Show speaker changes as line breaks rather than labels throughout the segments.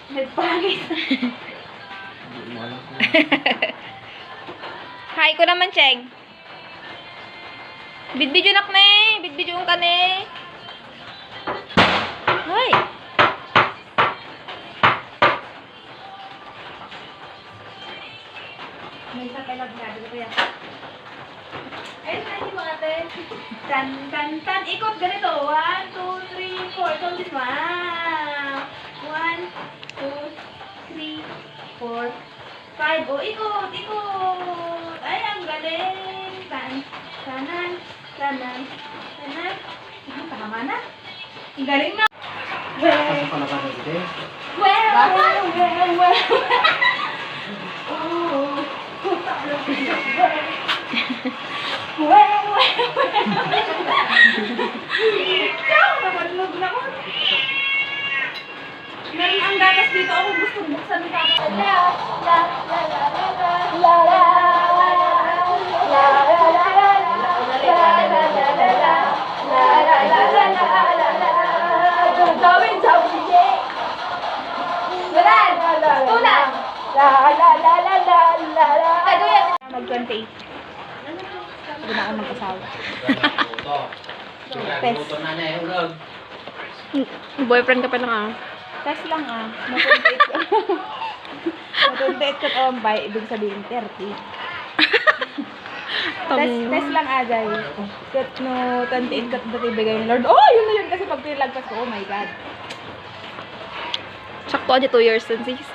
Nagpangit.
Hindi mo alam kung...
Hi ko naman, Cheng. Bidbidyo nak ne. Bidbidyo ka ne. Hoy.
May isa pa lang na. Dito yan. Ayun na yung mga ate. Tan, tan, tan. Ikot ganito. 1, 2, 3, 4. Don't this one. 1, 2, 3, 4, 5. O, ikot, ikot. Ay, ang galing. Tan, kanan, kanan, kanan. Ah, tama na. Ang galing na.
Pasok ka na ba na dito?
Well. Oh, ikaw, namalog na ko. Meron ang gatas dito. Ako gusto buksan ng kaka. Gawin sa ulit. Galan! Tunan! Mag-28. Hindi na ako mag-asawa.
Buto na niya yung log.
Boyfriend ka pa lang ah.
Test lang ah. Ma-28 ko. Ma-28 ko ang bay. Ibig sabihin 30. Test lang ajay. Kat no 28 kat dati bigay ni Lord. Oh, yun na yun kasi pag pinilagpas ko. Oh my God.
Sakto aja 2 years din sis.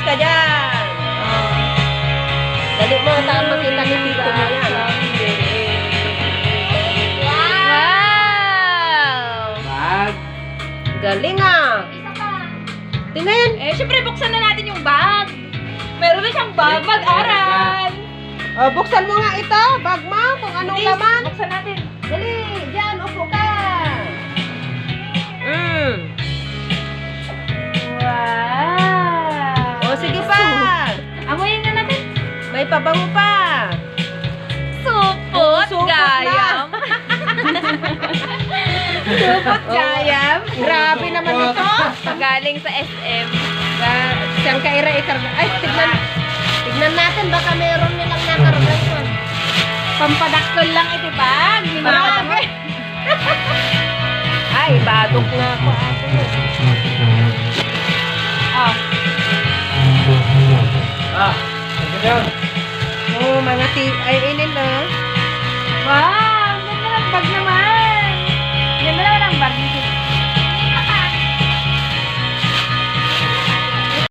Ka dyan. Dali mo, makita ni Tito mo yan. Wow!
Bag.
Galing ah.
Isa pa.
Tingnan.
Eh, syempre buksan na natin yung bag. Meron na siyang bag. Mag-aral.
Oh, buksan mo nga ito. Bag mo, kung anong
Please,
laman.
buksan natin.
Dali, dyan, upo ka.
Wow.
O, sige pa.
Amoyin na natin.
May pabango pa.
Supot,
gayam. Supot gayam. Grabe naman ito.
Galing sa SM.
Siyang kaira ikarga. Ay, tignan natin. Baka meron nilang nakarga yun.
Pampadakol lang ito bag.
Grabe. Ay, badok nga ako.
Oh.
Ah, sige doon.
Oh, mga ay inin na.
Wow, ang ganda ng bag naman. Ganda naman ang bag ni